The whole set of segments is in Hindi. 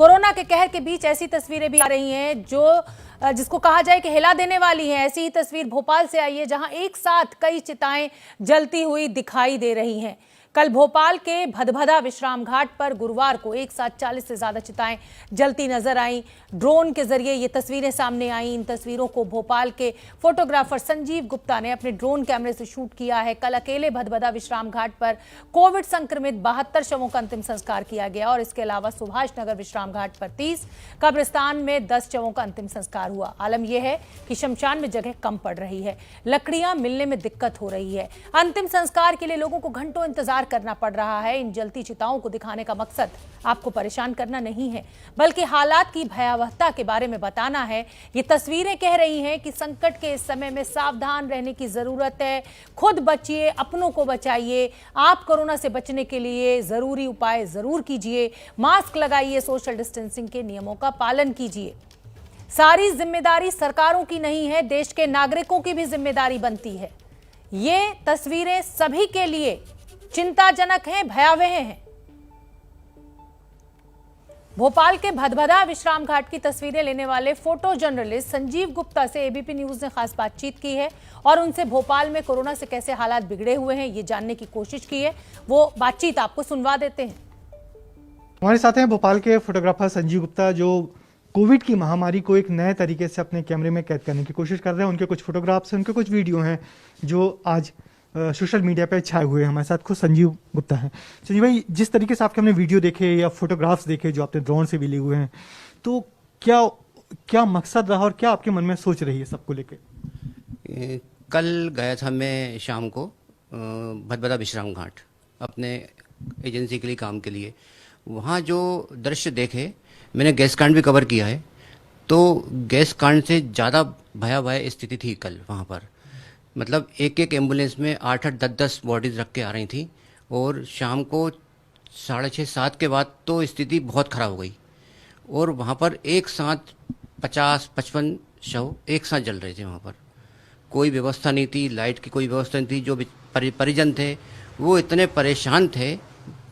कोरोना के कहर के बीच ऐसी तस्वीरें भी आ रही हैं जो जिसको कहा जाए कि हिला देने वाली हैं। ऐसी ही तस्वीर भोपाल से आई है, जहां एक साथ कई चिताएं जलती हुई दिखाई दे रही हैं। कल भोपाल के भदभदा विश्राम घाट पर गुरुवार को एक साथ 40 से ज्यादा चिताएं जलती नजर आईं। ड्रोन के जरिए ये तस्वीरें सामने आईं। इन तस्वीरों को भोपाल के फोटोग्राफर संजीव गुप्ता ने अपने ड्रोन कैमरे से शूट किया है। कल अकेले भदभदा विश्राम घाट पर कोविड संक्रमित 72 शवों का अंतिम संस्कार किया गया और इसके अलावा सुभाष नगर विश्राम घाट पर 30, कब्रिस्तान में 10 शवों का अंतिम संस्कार हुआ। आलम यह है कि शमशान में जगह कम पड़ रही है, लकड़ियां मिलने में दिक्कत हो रही है। अंतिम संस्कार के लिए लोगों को घंटों इंतजार करना पड़ रहा है। इन जलती चिताओं को दिखाने का मकसद आपको परेशान करना नहीं है, बल्कि हालात की भयावहता के बारे में बताना है। ये तस्वीरें कह रही हैं कि संकट के इस समय में सावधान रहने की जरूरत है। खुद बचिए, अपनों को बचाइए। आप कोरोना से बचने के लिए जरूरी उपाय जरूर कीजिए। मास्क लगाइए, सोशल डिस्टेंसिंग के नियमों का पालन कीजिए। सारी जिम्मेदारी सरकारों की नहीं है, देश के नागरिकों की भी जिम्मेदारी बनती है। ये तस्वीरें सभी के लिए चिंताजनक हैं, भयावह हैं। भोपाल के भदभदा विश्राम घाट की तस्वीरें लेने वाले फोटो जर्नलिस्ट संजीव गुप्ता से एबीपी न्यूज ने खास बातचीत की है और उनसे भोपाल में कोरोना से कैसे हालात बिगड़े हुए हैं ये जानने की कोशिश की है। वो बातचीत आपको सुनवा देते हैं। हमारे साथ हैं भोपाल के फोटोग्राफर संजीव गुप्ता, जो कोविड की महामारी को एक नए तरीके से अपने कैमरे में कैद करने की कोशिश कर रहे हैं। उनके कुछ फोटोग्राफ्स हैं, उनके कुछ वीडियो हैं जो आज सोशल मीडिया पे छाए हुए हैं। हमारे साथ खुद संजीव गुप्ता हैं। संजीव भाई, जिस तरीके से आपके हमने वीडियो देखे या फोटोग्राफ्स देखे जो आपने ड्रोन से भी लिए हुए हैं, तो क्या मकसद रहा और क्या आपके मन में सोच रही है सबको लेके? कल गया था मैं शाम को भदभदा विश्राम घाट अपने एजेंसी के लिए काम के लिए। वहाँ जो दृश्य देखे, मैंने गैस कांड भी कवर किया है, तो गैस कांड से ज़्यादा भयावह स्थिति थी कल वहाँ पर। मतलब एक एक एम्बुलेंस में 8-8, 10-10 बॉडीज रख के आ रही थी और शाम को 6:30-7 के बाद तो स्थिति बहुत ख़राब हो गई और वहाँ पर एक साथ 50-55 शव एक साथ जल रहे थे। वहाँ पर कोई व्यवस्था नहीं थी, लाइट की कोई व्यवस्था नहीं थी। जो परिजन थे वो इतने परेशान थे,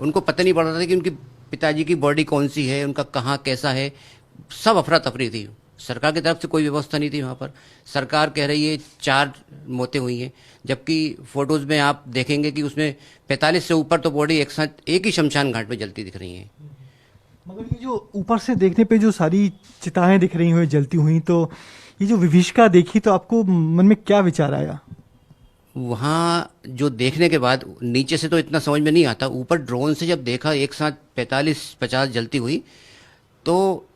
उनको पता नहीं पड़ रहा था कि उनकी पिताजी की बॉडी कौन सी है, उनका कहाँ कैसा है। सब अफरा तफरी थी। सरकार की तरफ से कोई व्यवस्था नहीं थी। वहाँ पर सरकार कह रही है 4 मौतें हुई हैं, जबकि फोटोज़ में आप देखेंगे कि उसमें 45 से ऊपर तो बॉडी एक साथ एक ही शमशान घाट में जलती दिख रही हैं। मगर ये जो ऊपर से देखने पे जो सारी चिताएं दिख रही हुई जलती हुई, तो ये जो विभीषिका देखी तो आपको मन में क्या विचार आया? वहाँ जो देखने के बाद नीचे से तो इतना समझ में नहीं आता, ऊपर ड्रोन से जब देखा एक साथ 45-50 जलती हुई, तो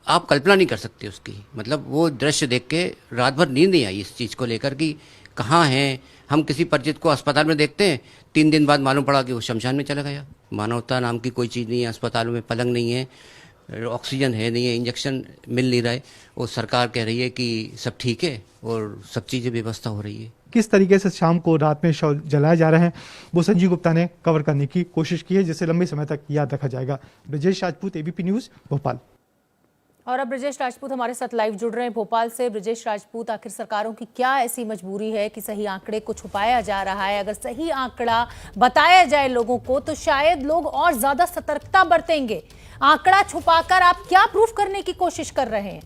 आप कल्पना नहीं कर सकते उसकी। मतलब वो दृश्य देख के रात भर नींद नहीं आई इस चीज़ को लेकर कि कहाँ हैं हम। किसी परिचित को अस्पताल में देखते हैं, 3 दिन बाद मालूम पड़ा कि वो शमशान में चला गया। मानवता नाम की कोई चीज़ नहीं है। अस्पतालों में पलंग नहीं है, ऑक्सीजन है नहीं है, इंजेक्शन मिल नहीं रहा है। और सरकार कह रही है कि सब ठीक है और सब चीज़ें व्यवस्था हो रही है। किस तरीके से शाम को रात में शव जलाए जा रहे हैं वो संजीव गुप्ता ने कवर करने की कोशिश की है, जिसे लंबे समय तक याद रखा जाएगा। Brajesh Rajput, ABP news, Bhopal. और अब ब्रजेश राजपूत हमारे साथ लाइव जुड़ रहे हैं भोपाल से। ब्रजेश राजपूत, आखिर सरकारों की क्या ऐसी मजबूरी है कि सही आंकड़े को छुपाया जा रहा है? अगर सही आंकड़ा बताया जाए लोगों को तो शायद लोग और ज्यादा सतर्कता बरतेंगे। आंकड़ा छुपाकर आप क्या प्रूफ करने की कोशिश कर रहे हैं?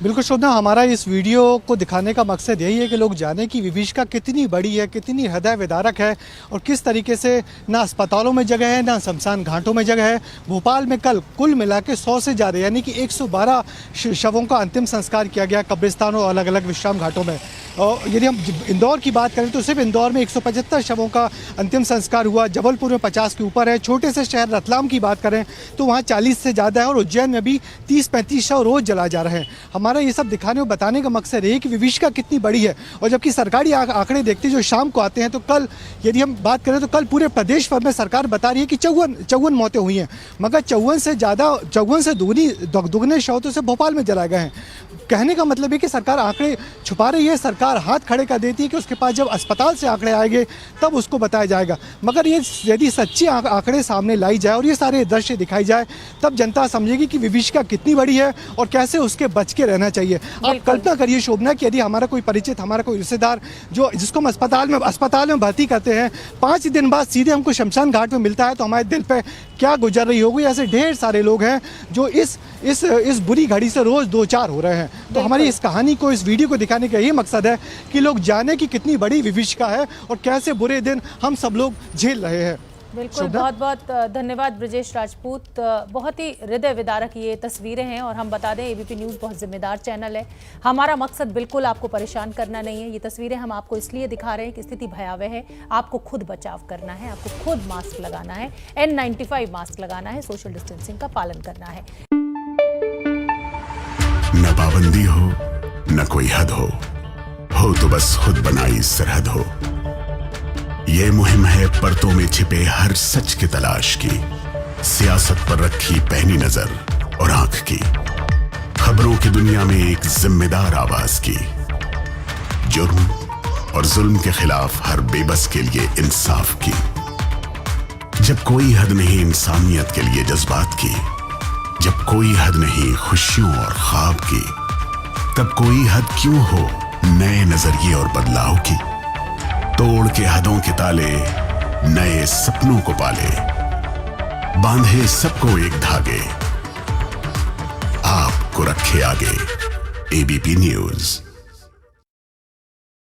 बिल्कुल शोभना, हमारा इस वीडियो को दिखाने का मकसद यही है कि लोग जाने कि विभीषिका कितनी बड़ी है, कितनी हृदय विदारक है और किस तरीके से ना अस्पतालों में जगह है ना शमशान घाटों में जगह है। भोपाल में कल कुल मिला के 100 से ज़्यादा यानी कि 112 शवों का अंतिम संस्कार किया गया कब्रिस्तानों और अलग अलग विश्राम घाटों में। और यदि हम इंदौर की बात करें तो सिर्फ इंदौर में 175 शवों का अंतिम संस्कार हुआ। जबलपुर में 50 के ऊपर है। छोटे से शहर रतलाम की बात करें तो वहाँ 40 से ज़्यादा है और उज्जैन में भी 30-35 शव रोज़ जलाए जा रहे हैं। हमारा ये सब दिखाने और बताने का मकसद है कि विभीषिका कितनी बड़ी है। और जबकि सरकारी आंकड़े देखते जो शाम को आते हैं, तो कल यदि हम बात करें तो कल पूरे प्रदेश भर में सरकार बता रही है कि 54 मौतें हुई हैं, मगर 54 से दुगने शव तो सिर्फ भोपाल में जलाए गए हैं। कहने का मतलब है कि सरकार आंकड़े छुपा रही है, सरकार हाथ खड़े कर देती है कि उसके पास जब अस्पताल से आंकड़े आएंगे तब उसको बताया जाएगा। मगर ये यदि सच्ची आंकड़े सामने लाई जाए और ये सारे दृश्य दिखाई जाए तब जनता समझेगी कि विभीषिका कितनी बड़ी है और कैसे उसके बच के रहना चाहिए। आप कल्पना करिए शोभना कि यदि हमारा कोई परिचित, हमारा कोई रिश्तेदार जिसको हम अस्पताल में भर्ती करते हैं, 5 दिन बाद सीधे हमको शमशान घाट में मिलता है तो हमारे दिल पे क्या गुजर रही होगी। ऐसे ढेर सारे लोग हैं जो इस बुरी घड़ी से रोज 2-4 हो रहे हैं। तो हमारी इस कहानी को, इस वीडियो को दिखाने का यही मकसद है कि लोग जाने कि कितनी बड़ी विभीषिका है और कैसे बुरे दिन हम सब लोग झेल रहे हैं। बिल्कुल, बहुत बहुत धन्यवाद ब्रजेश राजपूत। बहुत ही हृदय विदारक ये तस्वीरें हैं और हम बता दें एबीपी न्यूज़ बहुत जिम्मेदार चैनल है। हमारा मकसद बिल्कुल आपको परेशान करना नहीं है। ये तस्वीरें हम आपको इसलिए दिखा रहे हैं कि स्थिति भयावह है, आपको खुद बचाव करना है, आपको खुद मास्क लगाना है, N95 मास्क लगाना है, सोशल डिस्टेंसिंग का पालन करना है। न पाबंदी हो न कोई हद हो तो बस खुद बनाई सरहद हो। ये मुहिम है परतों में छिपे हर सच की तलाश की, सियासत पर रखी पैनी नजर और आंख की, खबरों की दुनिया में एक जिम्मेदार आवाज की, जुर्म और जुल्म के खिलाफ हर बेबस के लिए इंसाफ की। जब कोई हद नहीं इंसानियत के लिए जज्बात की, जब कोई हद नहीं खुशियों और ख्वाब की, तब कोई हद क्यों हो नए नजरिए और बदलाव की। तोड़ के हदों के ताले नए सपनों को पाले, बांधे सबको एक धागे, आपको रखे आगे एबीपी न्यूज़।